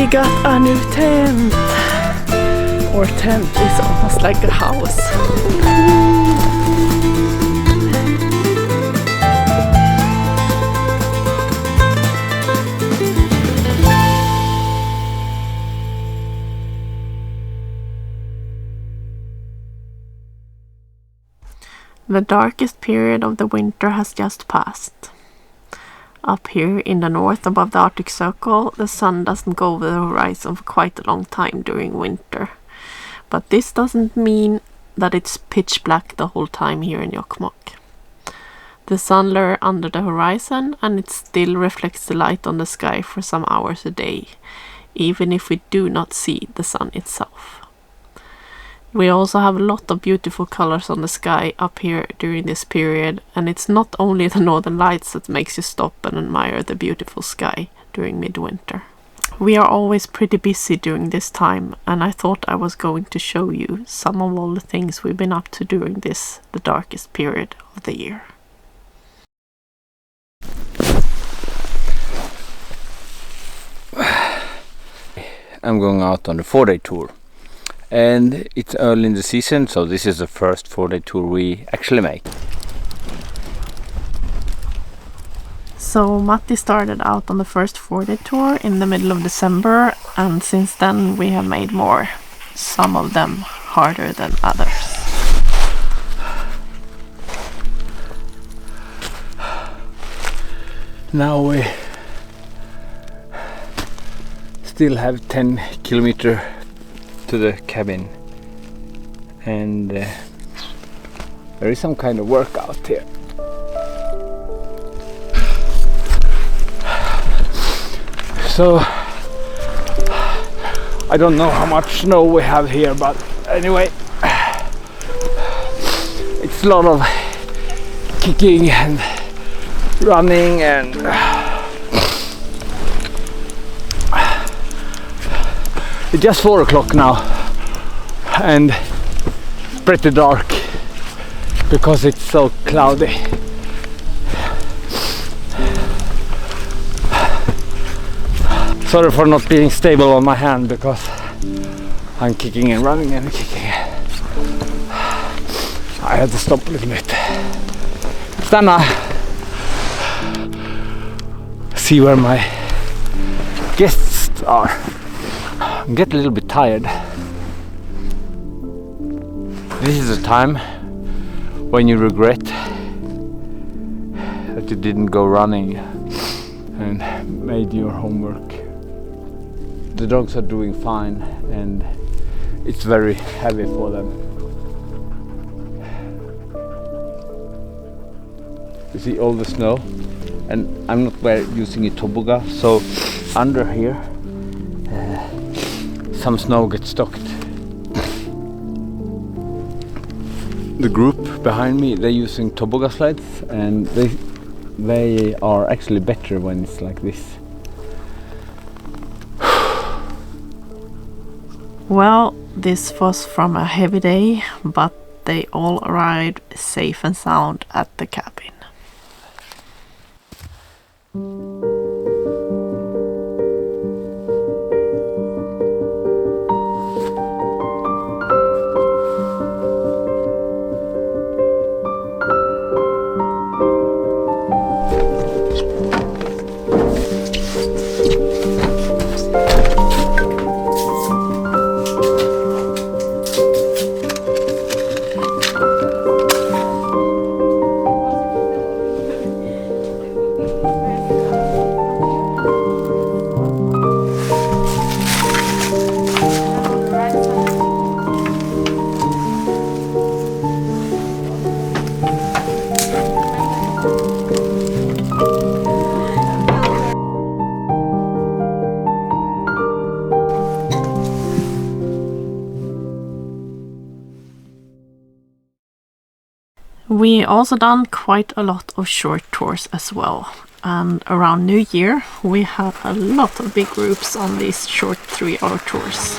We got a new tent. Our tent is almost like a house. The darkest period of the winter has just passed. Up here in the north above the Arctic Circle, the sun doesn't go over the horizon for quite a long time during winter. But this doesn't mean that it's pitch black the whole time here in Jokkmokk. The sun lures under the horizon and it still reflects the light on the sky for some hours a day, even if we do not see the sun itself. We also have a lot of beautiful colors on the sky up here during this period, and it's not only the northern lights that makes you stop and admire the beautiful sky during midwinter. We are always pretty busy during this time, and I thought I was going to show you some of all the things we've been up to during this, the darkest period of the year. I'm going out on a 4-day tour. And it's early in the season, so this is the first 4-day tour we actually make. So Matti started out on the first 4-day tour in the middle of December, and since then we have made more, some of them harder than others. Now we still have 10 kilometers to the cabin, and there is some kind of workout here. So I don't know how much snow we have here, but anyway, it's a lot of kicking and running, and it's just 4 o'clock now, and it's pretty dark because it's so cloudy. Sorry for not being stable on my hand because I'm kicking and running and kicking. I had to stop a little bit. Stanna! See where my guests are. I get a little bit tired. This is the time when you regret that you didn't go running and made your homework. The dogs are doing fine and it's very heavy for them. You see all the snow, and I'm not using a toboggan, so under here some snow gets stuck. The group behind me, they're using toboggan sleds, and they are actually better when it's like this. Well, this was from a heavy day, but they all arrived safe and sound at the cabin. We also done quite a lot of short tours as well, and around New Year we had a lot of big groups on these short 3-hour tours.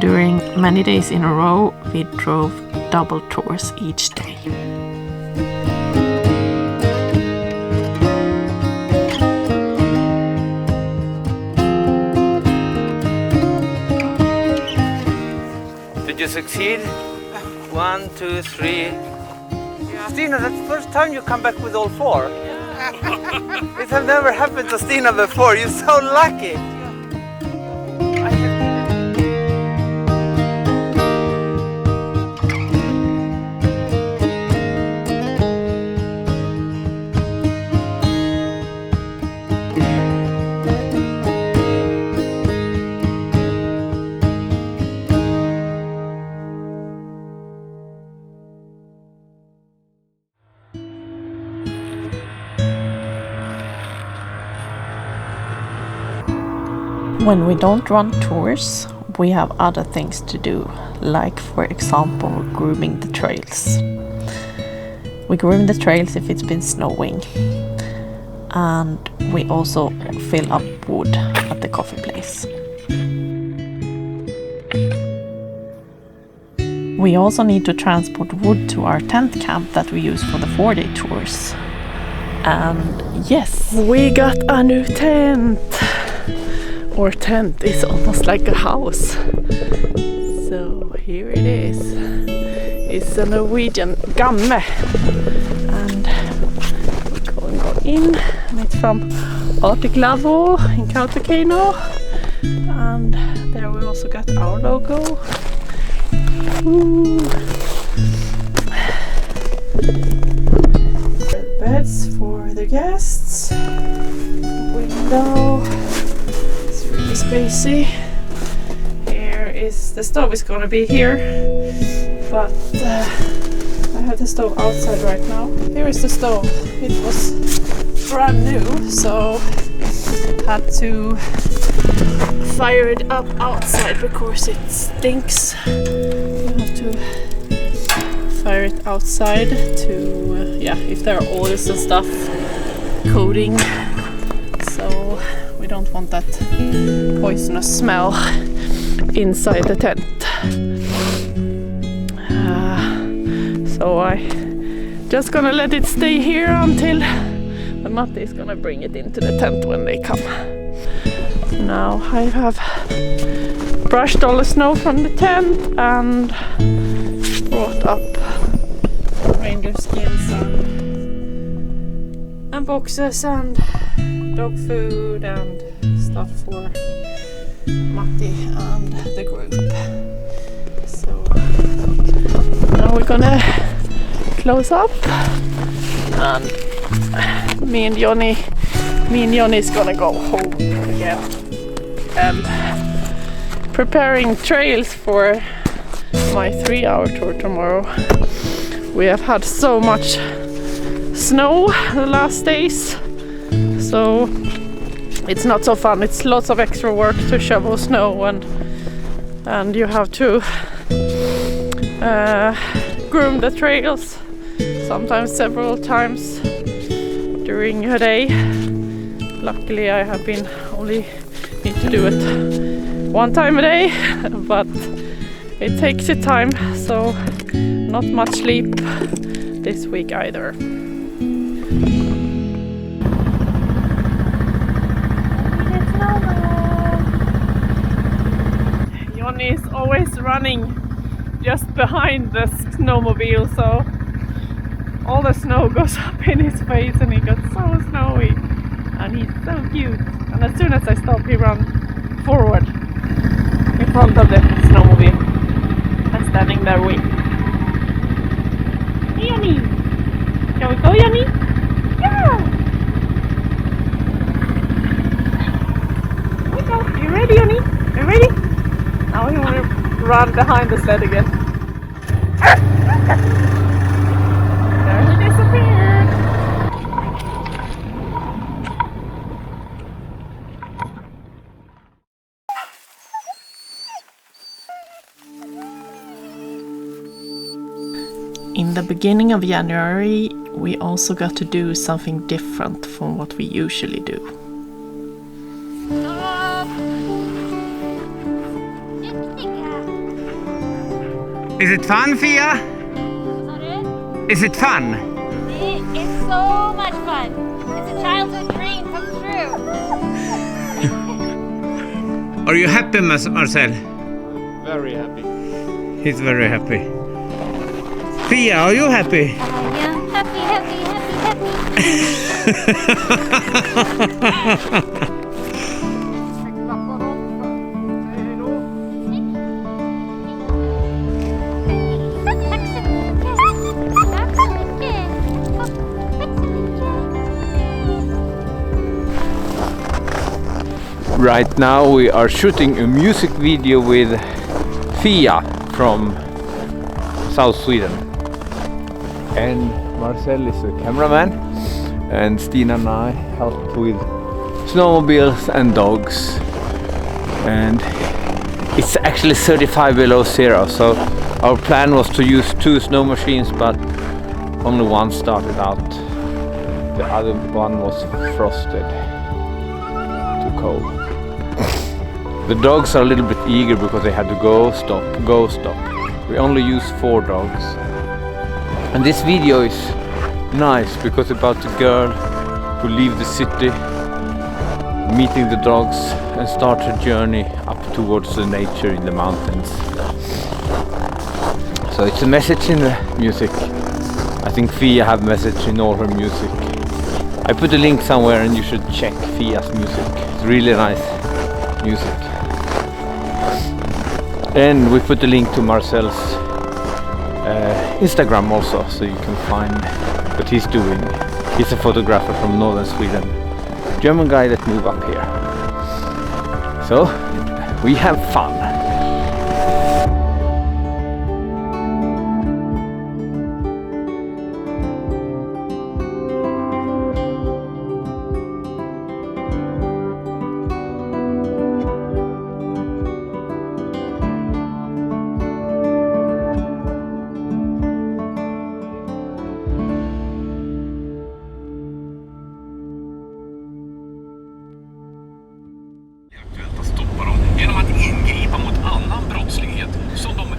and during many days in a row we drove double tours each day. Did you succeed? 1, 2, 3. Yeah. Stina, that's the first time you come back with all 4. It has never happened to Stina before. You're so lucky. When we don't run tours, we have other things to do, like for example grooming the trails. We groom the trails if it's been snowing, and we also fill up wood at the coffee place. We also need to transport wood to our tent camp that we use for the 4-day tours. And yes, we got a new tent! Our tent is almost like a house. So here it is. It's a Norwegian Gamme. And we're going to go in. And it's from Arctic Lavvo in Kautokeino. And there we also got our logo. Ooh. Beds for the guests. Window. Spacey. Here is the stove is gonna be here, but I have the stove outside right now. Here is the stove. It was brand new, so had to fire it up outside because it stinks. You have to fire it outside to if there are oils and stuff coating. So we don't want that poisonous smell inside the tent. So I just gonna let it stay here until the Matti is gonna bring it into the tent when they come. Now I have brushed all the snow from the tent and brought up reindeer skins and boxes and dog food and stuff for Matti and the group. So now we're gonna close up, and me and Johnny is gonna go home again and preparing trails for my 3-hour tour tomorrow. We have had so much snow the last days, so it's not so fun. It's lots of extra work to shovel snow, and you have to groom the trails sometimes several times during a day. Luckily I have been only need to do it 1 time a day, but it takes its time, so not much sleep this week either. Johnny is always running just behind the snowmobile, so all the snow goes up in his face and he got so snowy, and he's so cute. And as soon as I stop, he runs forward in front of the snowmobile and standing there waiting. Hey Johnny! Shall we go, Johnny? Yeah! Here we go. Are you ready, Johnny? Are you ready? Now he want to run behind the sled again. There he disappeared. In the beginning of January, we also got to do something different from what we usually do. Is it fun, Fia? Sorry? Is it fun? It's so much fun. It's a childhood dream come true. Are you happy, Marcel? Very happy. He's very happy. Fia, are you happy? Yeah, happy. Right now we are shooting a music video with Fia from South Sweden. And Marcel is the cameraman, and Stina and I helped with snowmobiles and dogs. And it's actually 35 below zero, so our plan was to use 2 snow machines, but only one started out. The other one was frosted, too cold. The dogs are a little bit eager because they had to go, stop. We only use 4 dogs. And this video is nice because it's about the girl who leave the city, meeting the dogs and start her journey up towards the nature in the mountains. So it's a message in the music. I think Fia have message in all her music. I put a link somewhere and you should check Fia's music. It's really nice music. And we put a link to Marcel's Instagram also, so you can find what he's doing. He's a photographer from northern Sweden, German guy that moved up here. So we have fun.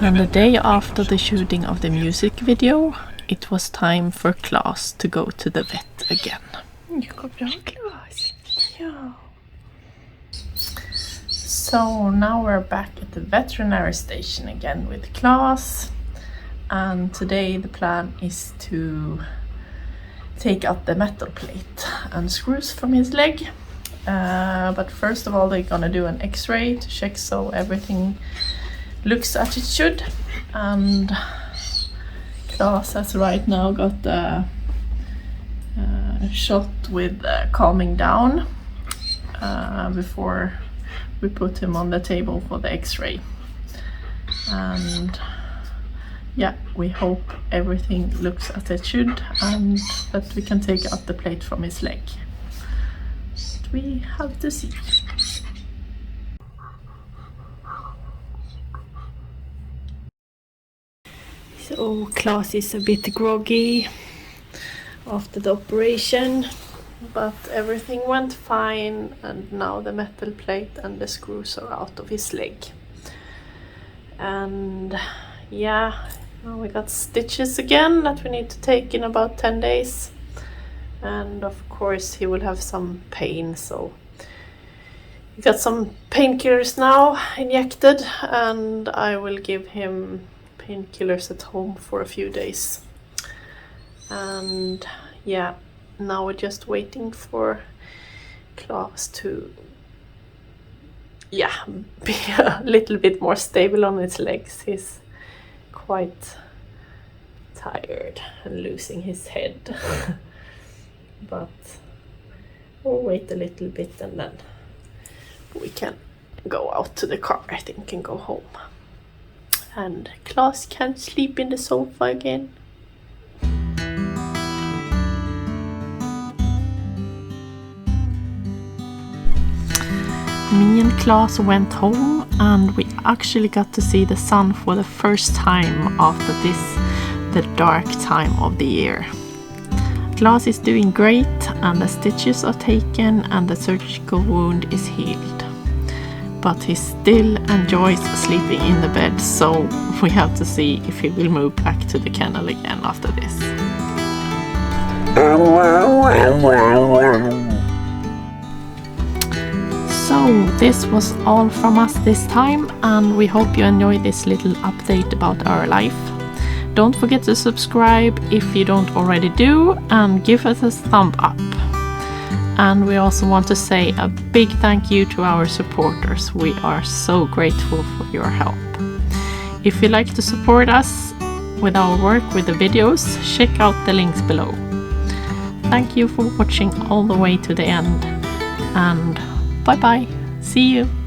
And the day after the shooting of the music video, it was time for Klas to go to the vet again. Klas. Yeah. So now we're back at the veterinary station again with Klas. And today the plan is to take out the metal plate and screws from his leg. But first of all, they're gonna do an x-ray to check so everything looks as it should. And Klas has right now got a shot with calming down before we put him on the table for the x-ray. And yeah, we hope everything looks as it should and that we can take out the plate from his leg. But we have to see. So Klas is a bit groggy after the operation, but everything went fine, and now the metal plate and the screws are out of his leg. And yeah, now we got stitches again that we need to take in about 10 days. And of course he will have some pain, so we got some painkillers now injected, and I will give him painkillers at home for a few days. And yeah, now we're just waiting for Klas to be a little bit more stable on his legs. He's quite tired and losing his head. But we'll wait a little bit and then we can go out to the car, I think, and go home. And Klas can sleep in the sofa again. Me and Klas went home, and we actually got to see the sun for the first time after the dark time of the year. Klas is doing great, and the stitches are taken and the surgical wound is healed. but he still enjoys sleeping in the bed, so we have to see if he will move back to the kennel again after this. So this was all from us this time, and we hope you enjoyed this little update about our life. Don't forget to subscribe if you don't already do, and give us a thumb up. And we also want to say a big thank you to our supporters. We are so grateful for your help. If you'd like to support us with our work with the videos, check out the links below. Thank you for watching all the way to the end, and bye bye. See you.